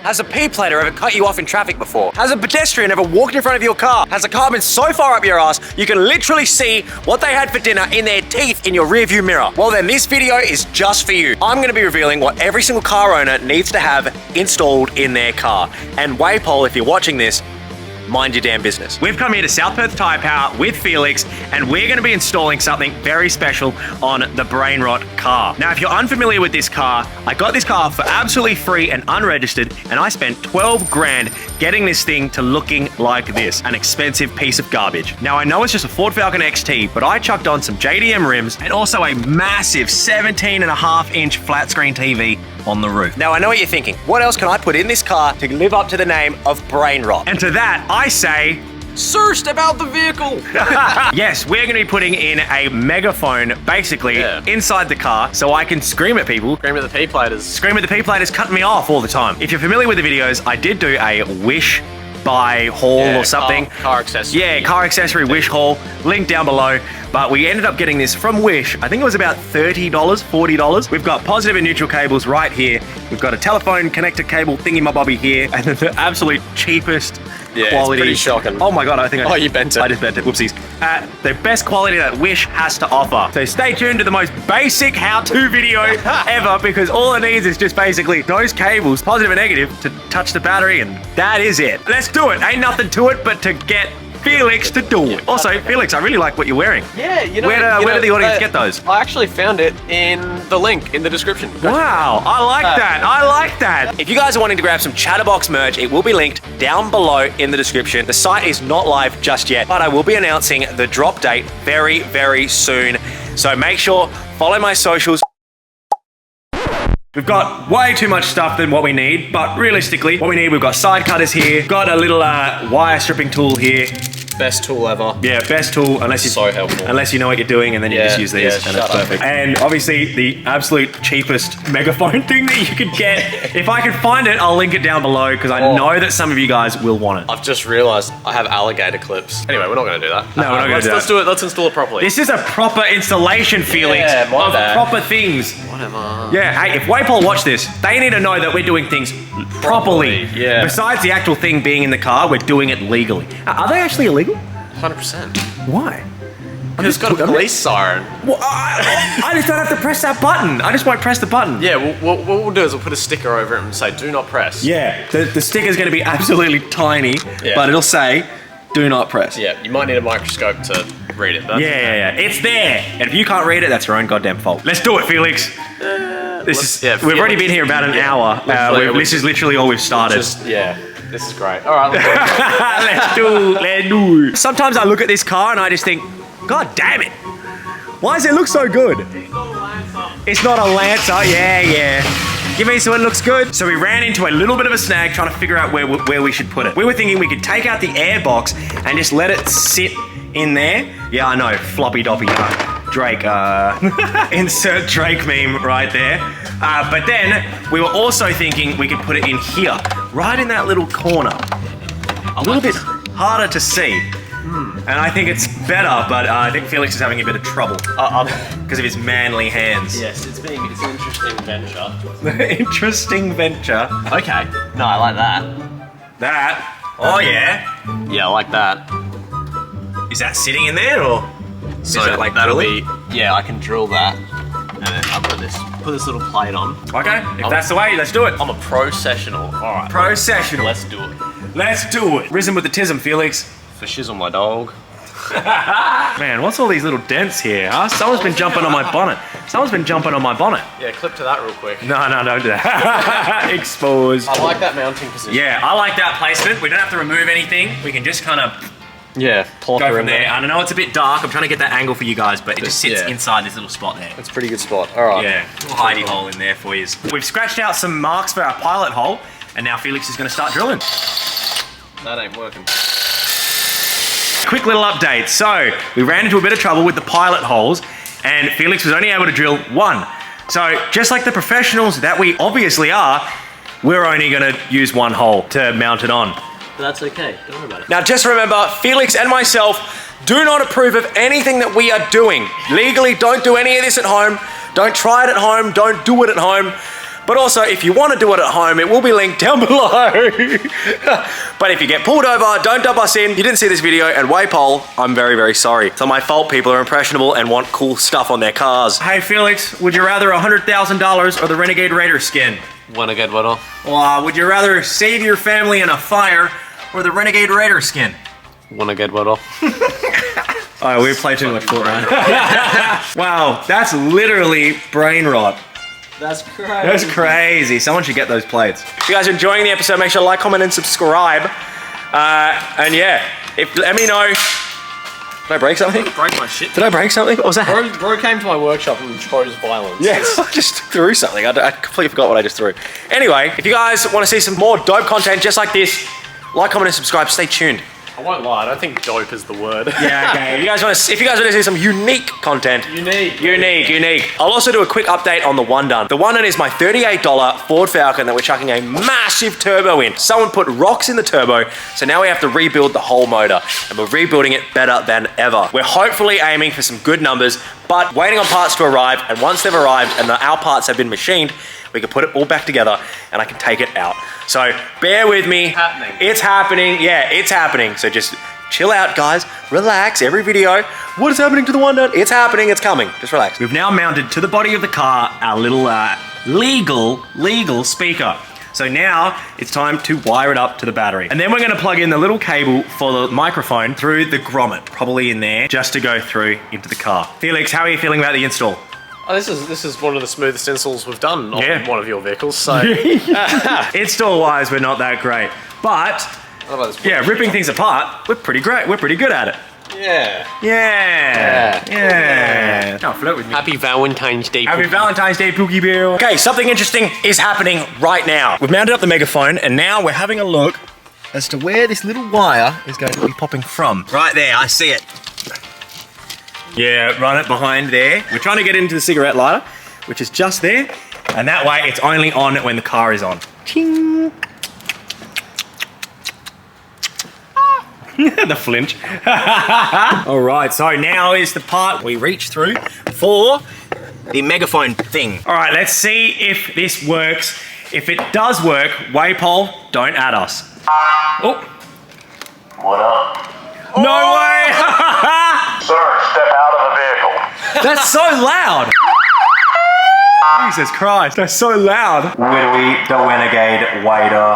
Has a P-plater ever cut you off in traffic before? Has a pedestrian ever walked in front of your car? Has a car been so far up your ass you can literally see what they had for dinner in their teeth in your rearview mirror? Well then, this video is just for you. I'm going to be revealing what every single car owner needs to have installed in their car. And Waypol, if you're watching this, mind your damn business. We've come here to South Perth Tyre Power with Felix, and we're going to be installing something very special on the Brain Rot car. Now, if you're unfamiliar with this car, I got this car for absolutely free and unregistered, and I spent 12 grand getting this thing to looking like this, an expensive piece of garbage. Now, I know it's just a Ford Falcon XT, but I chucked on some JDM rims and also a massive 17.5-inch flat screen TV on the roof. Now, I know what you're thinking. What else can I put in this car to live up to the name of Brain Rot? And to that, I say, sir, step out the vehicle. Yes, we're going to be putting in a megaphone, basically, inside the car, so I can scream at people. Scream at the P-platers. Scream at the P-platers cutting me off all the time. If you're familiar with the videos, I did do a Wish buy haul or something. Car accessory. Yeah, car accessory Wish haul. Link down below. But we ended up getting this from Wish. I think it was about $30, $40. We've got positive and neutral cables right here. We've got a telephone connector cable thingy-my-bobby here. And then the absolute cheapest quality. It's pretty shocking. Oh my God, I think Oh, you bent it. I just bent it, whoopsies. The best quality that Wish has to offer. So stay tuned to the most basic how-to video ever, because all it needs is just basically those cables, positive and negative, to touch the battery, and that is it. Let's do it. Ain't nothing to it but to get Felix to do it. Also, Felix, I really like what you're wearing. Yeah, you know. Where do the audience get those? I actually found it in the link in the description. Wow, I like that. I like that. If you guys are wanting to grab some Chatterbox merch, it will be linked down below in the description. The site is not live just yet, but I will be announcing the drop date very, very soon. So make sure, follow my socials. We've got way too much stuff than what we need, but realistically, what we need, we've got side cutters here, got a little wire stripping tool here. Best tool ever. Yeah, best tool, unless you so helpful. Unless you know what you're doing, and then you just use these, and it's perfect. And obviously, the absolute cheapest megaphone thing that you could get. If I can find it, I'll link it down below, because I know that some of you guys will want it. I've just realised I have alligator clips. Anyway, we're not going to do that. No, we're not going to do that. Let's do it. Let's install it properly. This is a proper installation, Felix, of proper things. Whatever. Yeah, hey, if Waypol watch this, they need to know that we're doing things properly. Yeah. Besides the actual thing being in the car, we're doing it legally. Are they actually illegal? 100%. Why? Because it's got a police siren. Well, I just don't have to press that button. I just won't press the button. Yeah, what we'll do is we'll put a sticker over it and say, do not press. Yeah, the sticker's going to be absolutely tiny, but it'll say, do not press. Yeah, you might need a microscope to read it. Yeah. It's there. And if you can't read it, that's your own goddamn fault. Let's do it, Felix. We've already been here about an hour. This is literally all we've started. This is great. All right, let's do it. Sometimes I look at this car and I just think, God damn it. Why does it look so good? It's not a Lancer. It's not a Lancer. Yeah. Give me so it looks good. So we ran into a little bit of a snag trying to figure out where we should put it. We were thinking we could take out the air box and just let it sit in there. Yeah, I know, floppy doppy. Drake, insert Drake meme right there. But then we were also thinking we could put it in here, right in that little corner. A little bit harder to see. And I think it's better, but I think Felix is having a bit of trouble because of his manly hands. Yes, it's an interesting venture. Interesting venture. Okay. No, I like that. That? Oh yeah. Yeah, I like that. Is that sitting in there, or? So like that'll be, I can drill that, and then I'll put this little plate on. Okay, if that's the way, let's do it. I'm a pro-sessional. All right. Pro-sessional. Let's do it. Let's do it. Risen with the tism, Felix. For shizzle my dog. Man, what's all these little dents here, huh? Someone's been jumping on my bonnet. Yeah, clip to that real quick. No, don't do that. Exposed. I like that mounting position. Yeah, I like that placement. We don't have to remove anything. We can just kind of plop go from there. I don't know, it's a bit dark. I'm trying to get that angle for you guys, but it just sits inside this little spot there. It's a pretty good spot. All right. Yeah, little hidey hole in there for you. We've scratched out some marks for our pilot hole, and now Felix is going to start drilling. That ain't working. Quick little update. So, we ran into a bit of trouble with the pilot holes, and Felix was only able to drill one. So, just like the professionals that we obviously are, we're only going to use one hole to mount it on. But that's okay, don't worry about it. Now just remember, Felix and myself do not approve of anything that we are doing. Legally, don't do any of this at home. Don't try it at home, don't do it at home. But also, if you want to do it at home, it will be linked down below. But if you get pulled over, don't dub us in. You didn't see this video, and Waypole, I'm very, very sorry. It's not my fault. People are impressionable and want cool stuff on their cars. Hey, Felix, would you rather $100,000 or the Renegade Raider skin? Renegade what? Or would you rather save your family in a fire or the Renegade Raider skin? Renegade what? Oh, we play too much Fortnite. Wow, that's literally brain rot. That's crazy. That's crazy. Someone should get those plates. If you guys are enjoying the episode, make sure to like, comment, and subscribe. And yeah, let me know. Did I break something? Break my shit. Did I break something? What was that? Bro came to my workshop and chose violence. Yes, I just threw something. I completely forgot what I just threw. Anyway, if you guys want to see some more dope content just like this, like, comment, and subscribe. Stay tuned. I won't lie, I don't think dope is the word. Yeah, okay. If you guys want to see some unique content. Unique. I'll also do a quick update on the One Done. The One Done is my $38 Ford Falcon that we're chucking a massive turbo in. Someone put rocks in the turbo, so now we have to rebuild the whole motor, and we're rebuilding it better than ever. We're hopefully aiming for some good numbers, but waiting on parts to arrive, and once they've arrived and our parts have been machined, we can put it all back together and I can take it out. So bear with me. It's happening. Yeah, it's happening. So just chill out, guys. Relax. Every video. What is happening to the One Done? It's happening. It's coming. Just relax. We've now mounted to the body of the car our little legal speaker. So now it's time to wire it up to the battery. And then we're gonna plug in the little cable for the microphone through the grommet, probably in there, just to go through into the car. Felix, how are you feeling about the install? Oh, this is one of the smoothest installs we've done on one of your vehicles, so... Install-wise, we're not that great. But, yeah, ripping things apart, we're pretty great. We're pretty good at it. Yeah. Now flirt with me. Happy Valentine's Day. Happy Valentine's Day, Pookie Bill. Okay, something interesting is happening right now. We've mounted up the megaphone, and now we're having a look as to where this little wire is going to be popping from. Right there, I see it. Yeah, run it behind there. We're trying to get into the cigarette lighter, which is just there, and that way it's only on when the car is on. Ching. The flinch. All right, so now is the part we reach through for the megaphone thing. All right, let's see if this works. If it does work, Waypole, don't add us. Oh. What up? No way! Sir, step out of the vehicle. That's so loud! Jesus Christ, that's so loud. Widowy, the Renegade Waiter.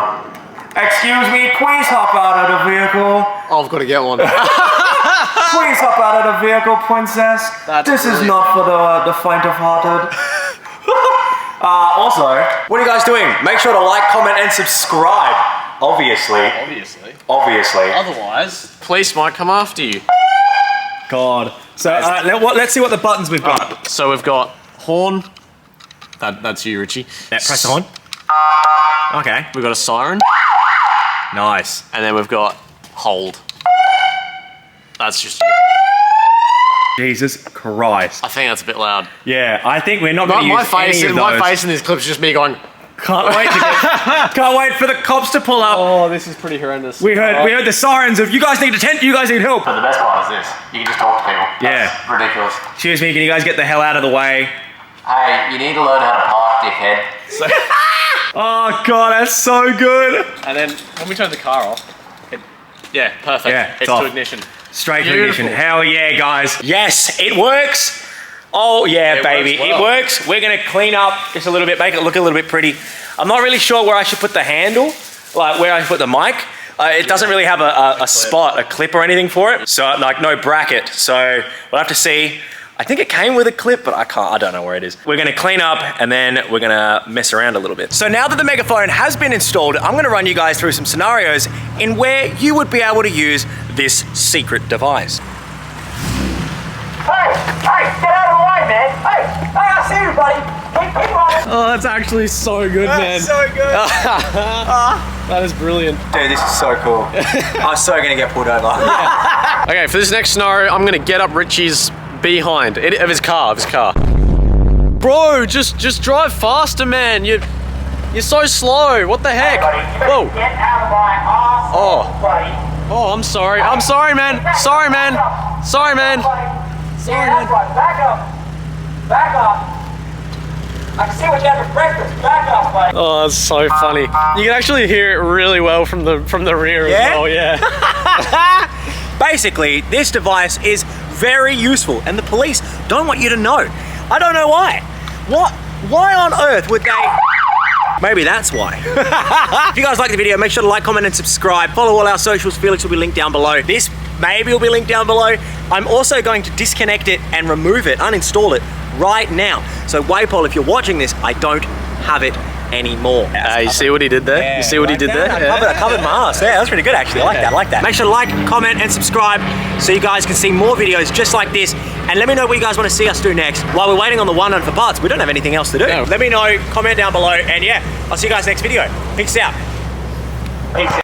Excuse me, please hop out of the vehicle. Oh, I've got to get one. Please hop out of the vehicle, princess. This is not for the faint-of-hearted. Also, what are you guys doing? Make sure to like, comment, and subscribe. Obviously. Otherwise, police might come after you. God. So let's see what the buttons we've got. So we've got horn. That's you, Richie. Yeah, press on. Okay. We've got a siren. Nice. And then we've got hold. That's just you. Jesus Christ. I think that's a bit loud. Yeah, I think we're not going to use any of those. My face in this clip is just me going... Can't wait for the cops to pull up. Oh, this is pretty horrendous. We heard the sirens of, you guys need attention, you guys need help. But the best part is this. You can just talk to people. Yeah. That's ridiculous. Excuse me, can you guys get the hell out of the way? Hey, you need to learn how to park, dickhead. Oh God, that's so good. And then when we turn the car off, yeah, perfect. Yeah, it's to ignition. Straight to ignition. Hell yeah, guys. Yes, it works. Oh yeah, baby, it works. We're gonna clean up just a little bit, make it look a little bit pretty. I'm not really sure where I should put the handle, like where I should put the mic. It doesn't really have a clip or anything for it. So like no bracket. So we'll have to see. I think it came with a clip, but I don't know where it is. We're gonna clean up and then we're gonna mess around a little bit. So now that the megaphone has been installed, I'm gonna run you guys through some scenarios in where you would be able to use this secret device. Hey, get out of the way, man. Hey, I see you, buddy. Keep running. Oh, that's actually so good, man. That's so good. That is brilliant. Dude, this is so cool. I'm so gonna get pulled over. Okay, for this next scenario, I'm gonna get up Richie's behind of his car. Bro, just drive faster, man. You're so slow. What the heck? Buddy, Whoa. get out of my arse, buddy. Oh, I'm sorry. I'm sorry, man. Sorry, man. Sorry, man. Sorry, Sorry, yeah, that's man. right. Back up. Back up. I can see what you had for breakfast. Back off, buddy. Oh, that's so funny. You can actually hear it really well from the rear as Yeah? well, yeah. Basically, this device is very useful, and the police don't want you to know. I don't know why. Why on earth would they? Maybe that's why. If you guys like the video, make sure to like, comment, and subscribe. Follow all our socials. Felix will be linked down below. This maybe will be linked down below. I'm also going to disconnect it and remove it, uninstall it right now. So Waypol, if you're watching this, I don't have it anymore. You see what he did there? Yeah, you see what he did there? I covered my ass. Yeah, that was pretty good actually. I like that. Make sure to like, comment, and subscribe so you guys can see more videos just like this. And let me know what you guys want to see us do next. While we're waiting on the 100 for parts, we don't have anything else to do. No. Let me know, comment down below, and yeah, I'll see you guys next video. Peace out. Peace out.